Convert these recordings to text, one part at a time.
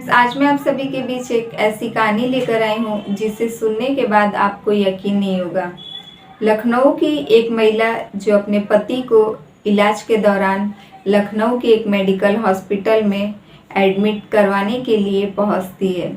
आज मैं आप सभी के बीच एक ऐसी कहानी लेकर आई हूँ जिसे सुनने के बाद आपको यकीन नहीं होगा। लखनऊ की एक महिला जो अपने पति को इलाज के दौरान लखनऊ के एक मेडिकल हॉस्पिटल में एडमिट करवाने के लिए पहुँचती है,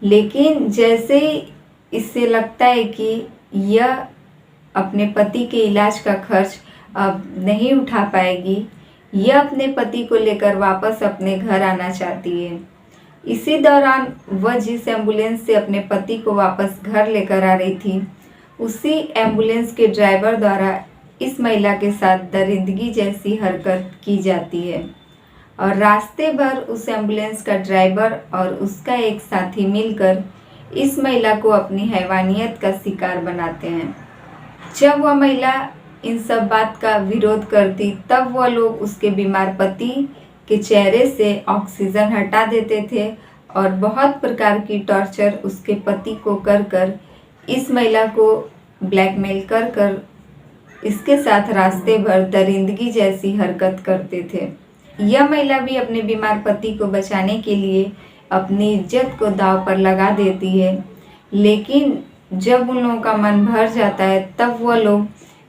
लेकिन जैसे इससे लगता है कि यह अपने पति के इलाज का खर्च अब नहीं उठा पाएगी, यह अपने पति को लेकर वापस अपने घर आना चाहती है। इसी दौरान वह जिस एम्बुलेंस से अपने पति को वापस घर लेकर आ रही थी, उसी एम्बुलेंस के ड्राइवर द्वारा इस महिला के साथ दरिंदगी जैसी हरकत की जाती है और रास्ते भर उस एम्बुलेंस का ड्राइवर और उसका एक साथी मिलकर इस महिला को अपनी हैवानियत का शिकार बनाते हैं। जब वह महिला इन सब बात का विरोध करती, तब वह लोग उसके बीमार पति के चेहरे से ऑक्सीजन हटा देते थे और बहुत प्रकार की टॉर्चर उसके पति को कर इस महिला को ब्लैकमेल कर इसके साथ रास्ते भर दरिंदगी जैसी हरकत करते थे। यह महिला भी अपने बीमार पति को बचाने के लिए अपनी इज्जत को दांव पर लगा देती है, लेकिन जब उन लोगों का मन भर जाता है तब वह लोग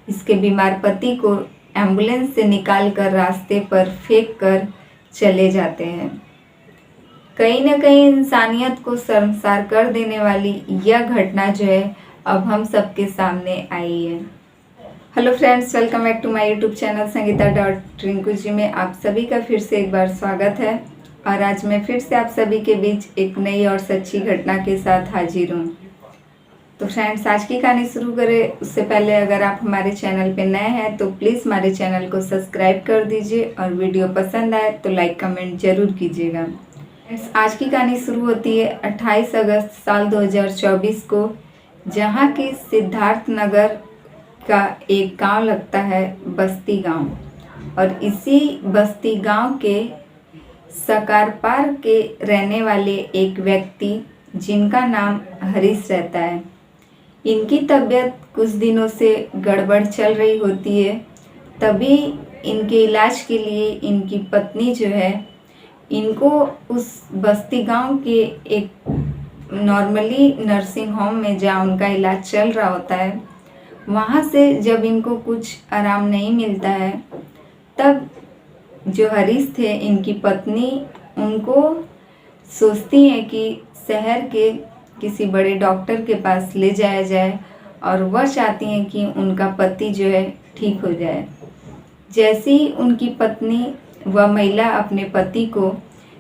इसके बीमार पति को एम्बुलेंस से निकालकर रास्ते पर फेंक कर चले जाते हैं। कहीं न कहीं इंसानियत को शर्मसार कर देने वाली यह घटना जो है अब हम सबके सामने आई है। Hello friends, welcome back to my YouTube channel Sangeeta Rinku ji में आप सभी का फिर से एक बार स्वागत है। और आज मैं फिर से आप सभी के बीच एक नई और सच्ची घटना के साथ हाजिर हूँ। तो फ्रेंड्स, आज की कहानी शुरू करें उससे पहले अगर आप हमारे चैनल पे नए हैं तो प्लीज़ हमारे चैनल को सब्सक्राइब कर दीजिए और वीडियो पसंद आए तो लाइक कमेंट ज़रूर कीजिएगा। आज की कहानी शुरू होती है 28 अगस्त साल 2024 को, जहाँ की सिद्धार्थ नगर का एक गांव लगता है बस्ती गांव। और इसी बस्ती गांव के सकारपार के रहने वाले एक व्यक्ति जिनका नाम हरीश रहता है, इनकी तबीयत कुछ दिनों से गड़बड़ चल रही होती है। तभी इनके इलाज के लिए इनकी पत्नी जो है, इनको उस बस्ती गांव के एक नॉर्मली नर्सिंग होम में जहाँ उनका इलाज चल रहा होता है, वहाँ से जब इनको कुछ आराम नहीं मिलता है, तब जो हरीश थे इनकी पत्नी उनको सोचती हैं कि शहर के किसी बड़े डॉक्टर के पास ले जाया जाए और वह चाहती हैं कि उनका पति जो है ठीक हो जाए। जैसे ही उनकी पत्नी व महिला अपने पति को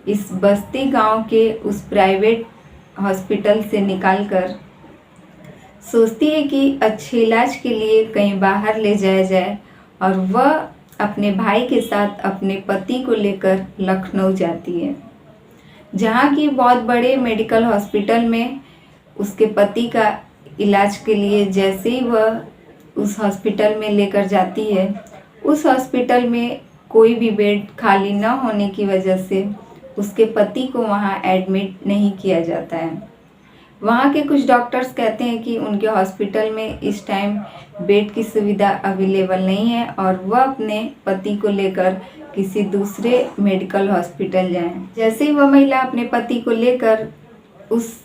इस बस्ती गांव के उस प्राइवेट हॉस्पिटल से निकालकर सोचती है कि अच्छे इलाज के लिए कहीं बाहर ले जाया जाए, और वह अपने भाई के साथ अपने पति को लेकर लखनऊ जाती है, जहाँ की बहुत बड़े मेडिकल हॉस्पिटल में उसके पति का इलाज के लिए जैसे ही वह उस हॉस्पिटल में लेकर जाती है, उस हॉस्पिटल में कोई भी बेड खाली न होने की वजह से उसके पति को वहां एडमिट नहीं किया जाता है। वहां के कुछ डॉक्टर्स कहते हैं कि उनके हॉस्पिटल में इस टाइम बेड की सुविधा अवेलेबल नहीं है और वह अपने पति को लेकर किसी दूसरे मेडिकल हॉस्पिटल जाएं। जैसे ही वह महिला अपने पति को लेकर उस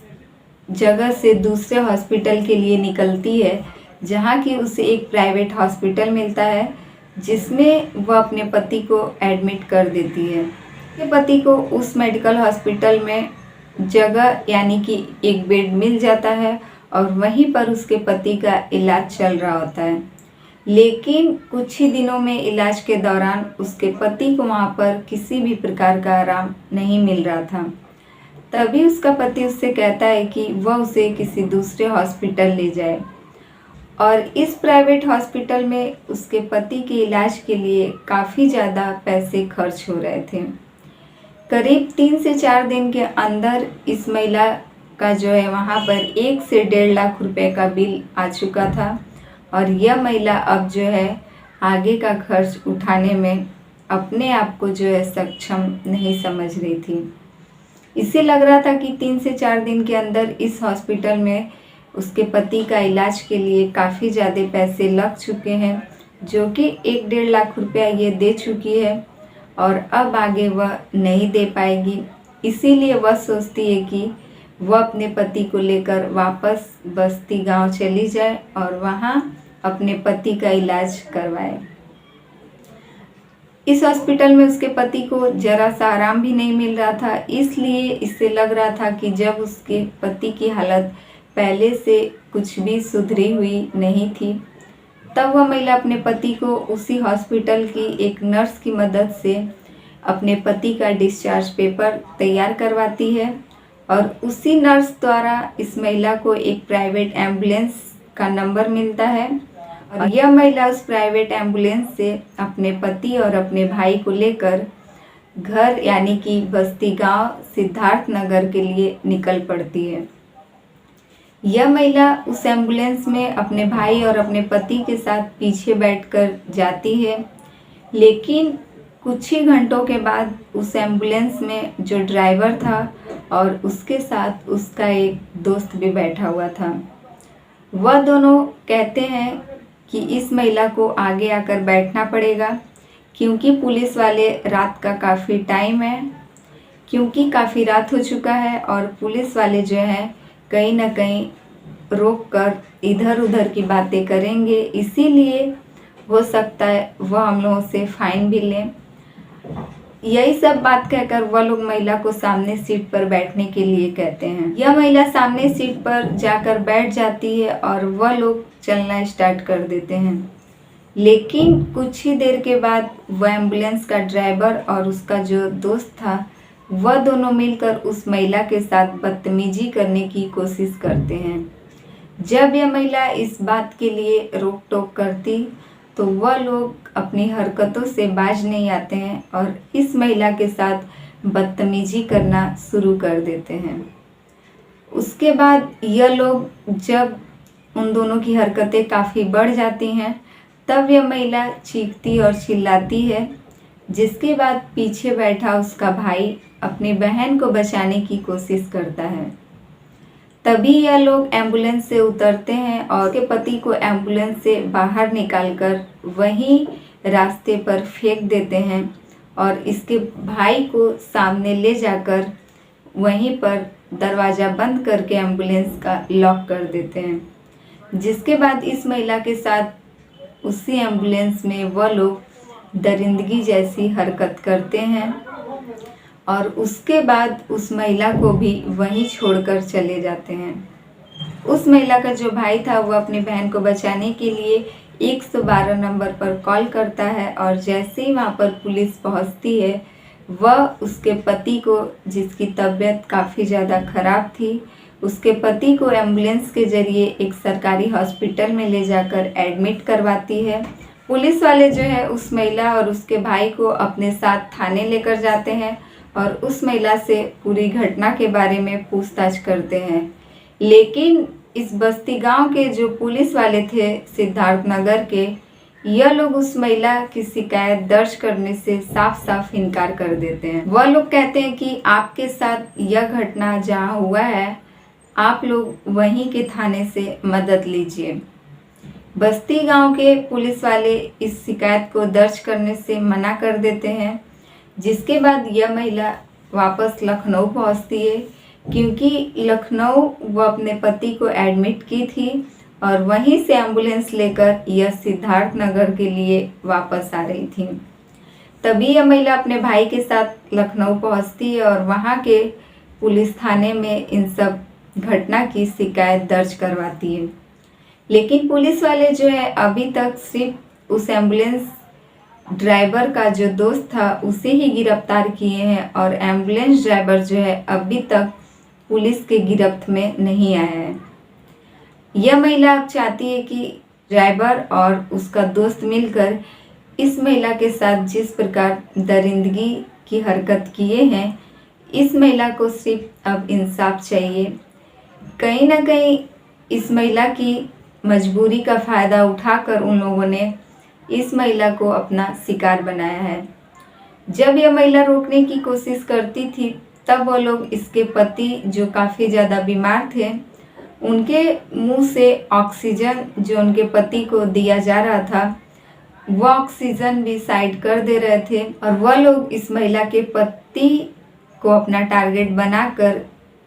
जगह से दूसरे हॉस्पिटल के लिए निकलती है, जहाँ की उसे एक प्राइवेट हॉस्पिटल मिलता है, जिसमें वह अपने पति को एडमिट कर देती है। उसके पति को उस मेडिकल हॉस्पिटल में जगह यानी कि एक बेड मिल जाता है और वहीं पर उसके पति का इलाज चल रहा होता है। लेकिन कुछ ही दिनों में इलाज के दौरान उसके पति को वहाँ पर किसी भी प्रकार का आराम नहीं मिल रहा था। तभी उसका पति उससे कहता है कि वह उसे किसी दूसरे हॉस्पिटल ले जाए, और इस प्राइवेट हॉस्पिटल में उसके पति के इलाज के लिए काफ़ी ज़्यादा पैसे खर्च हो रहे थे। करीब 3 से 4 दिन के अंदर इस महिला का जो है वहाँ पर 1 से 1.5 लाख रुपए का बिल आ चुका था, और यह महिला अब जो है आगे का खर्च उठाने में अपने आप को जो है सक्षम नहीं समझ रही थी। इससे लग रहा था कि 3 से 4 दिन के अंदर इस हॉस्पिटल में उसके पति का इलाज के लिए काफ़ी ज़्यादा पैसे लग चुके हैं, जो कि 1-1.5 लाख रुपया ये दे चुकी है और अब आगे वह नहीं दे पाएगी। इसीलिए वह सोचती है कि वह अपने पति को लेकर वापस बस्ती गांव चली जाए और वहां अपने पति का इलाज करवाए। इस हॉस्पिटल में उसके पति को जरा सा आराम भी नहीं मिल रहा था, इसलिए इससे लग रहा था कि जब उसके पति की हालत पहले से कुछ भी सुधरी हुई नहीं थी, तब वह महिला अपने पति को उसी हॉस्पिटल की एक नर्स की मदद से अपने पति का डिस्चार्ज पेपर तैयार करवाती है और उसी नर्स द्वारा इस महिला को एक प्राइवेट एम्बुलेंस का नंबर मिलता है और यह महिला उस प्राइवेट एम्बुलेंस से अपने पति और अपने भाई को लेकर घर यानी कि बस्ती गांव सिद्धार्थ नगर के लिए निकल पड़ती है। यह महिला उस एम्बुलेंस में अपने भाई और अपने पति के साथ पीछे बैठकर जाती है, लेकिन कुछ ही घंटों के बाद उस एम्बुलेंस में जो ड्राइवर था और उसके साथ उसका एक दोस्त भी बैठा हुआ था, वह दोनों कहते हैं कि इस महिला को आगे आकर बैठना पड़ेगा क्योंकि पुलिस वाले रात का काफ़ी टाइम है, क्योंकि काफ़ी रात हो चुका है और पुलिस वाले जो है कहीं ना कहीं रोक कर इधर उधर की बातें करेंगे, इसीलिए हो सकता है वह हम लोगों से फाइन भी लें। यही सब बात कहकर वह लोग महिला को सामने सीट पर बैठने के लिए कहते हैं। यह महिला सामने सीट पर जाकर बैठ जाती है और वह लोग चलना स्टार्ट कर देते हैं, लेकिन कुछ ही देर के बाद वह एम्बुलेंस का ड्राइवर और उसका जो दोस्त था वह दोनों मिलकर उस महिला के साथ बदतमीजी करने की कोशिश करते हैं। जब यह महिला इस बात के लिए रोक टोक करती तो वह लोग अपनी हरकतों से बाज नहीं आते हैं और इस महिला के साथ बदतमीजी करना शुरू कर देते हैं। उसके बाद यह लोग जब उन दोनों की हरकतें काफ़ी बढ़ जाती हैं, तब यह महिला चीखती और चिल्लाती है, जिसके बाद पीछे बैठा उसका भाई अपनी बहन को बचाने की कोशिश करता है। तभी यह लोग एम्बुलेंस से उतरते हैं और उसके पति को एम्बुलेंस से बाहर निकालकर वहीं रास्ते पर फेंक देते हैं और इसके भाई को सामने ले जाकर वहीं पर दरवाज़ा बंद करके एम्बुलेंस का लॉक कर देते हैं। जिसके बाद इस महिला के साथ उसी एम्बुलेंस में वह लोग दरिंदगी जैसी हरकत करते हैं और उसके बाद उस महिला को भी वहीं छोड़कर चले जाते हैं। उस महिला का जो भाई था वह अपनी बहन को बचाने के लिए 112 नंबर पर कॉल करता है और जैसे ही वहाँ पर पुलिस पहुँचती है, वह उसके पति को, जिसकी तबीयत काफ़ी ज़्यादा ख़राब थी, उसके पति को एम्बुलेंस के ज़रिए एक सरकारी हॉस्पिटल में ले जाकर एडमिट करवाती है। पुलिस वाले जो है उस महिला और उसके भाई को अपने साथ थाने लेकर जाते हैं और उस महिला से पूरी घटना के बारे में पूछताछ करते हैं, लेकिन इस बस्ती गांव के जो पुलिस वाले थे सिद्धार्थ नगर के, यह लोग उस महिला की शिकायत दर्ज करने से साफ साफ इनकार कर देते हैं। वह लोग कहते हैं कि आपके साथ यह घटना जहाँ हुआ है, आप लोग वहीं के थाने से मदद लीजिए। बस्ती गांव के पुलिस वाले इस शिकायत को दर्ज करने से मना कर देते हैं, जिसके बाद यह महिला वापस लखनऊ पहुंचती है, क्योंकि लखनऊ वह अपने पति को एडमिट की थी और वहीं से एम्बुलेंस लेकर यह सिद्धार्थ नगर के लिए वापस आ रही थी। तभी यह महिला अपने भाई के साथ लखनऊ पहुंचती है और वहां के पुलिस थाने में इन सब घटना की शिकायत दर्ज करवाती है, लेकिन पुलिस वाले जो है अभी तक सिर्फ उस एम्बुलेंस ड्राइवर का जो दोस्त था उसे ही गिरफ्तार किए हैं और एम्बुलेंस ड्राइवर जो है अभी तक पुलिस के गिरफ्त में नहीं आया है। यह महिला अब चाहती है कि ड्राइवर और उसका दोस्त मिलकर इस महिला के साथ जिस प्रकार दरिंदगी की हरकत किए हैं, इस महिला को सिर्फ अब इंसाफ चाहिए। कहीं ना कहीं इस महिला की मजबूरी का फ़ायदा उठाकर उन लोगों ने इस महिला को अपना शिकार बनाया है। जब यह महिला रोकने की कोशिश करती थी, तब वो लोग इसके पति जो काफ़ी ज़्यादा बीमार थे, उनके मुंह से ऑक्सीजन जो उनके पति को दिया जा रहा था, वह ऑक्सीजन भी साइड कर दे रहे थे और वह लोग इस महिला के पति को अपना टारगेट बनाकर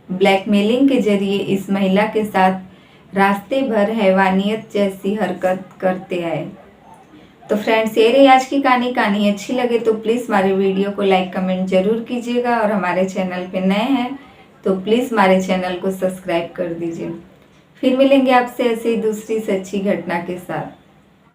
ब्लैकमेलिंग के जरिए इस महिला के साथ रास्ते भर हैवानियत जैसी हरकत करते आए। तो फ्रेंड्स, ये रही आज की कहानी अच्छी लगे तो प्लीज़ हमारे वीडियो को लाइक कमेंट जरूर कीजिएगा, और हमारे चैनल पे नए हैं तो प्लीज़ हमारे चैनल को सब्सक्राइब कर दीजिए। फिर मिलेंगे आपसे ऐसे ही दूसरी सच्ची घटना के साथ।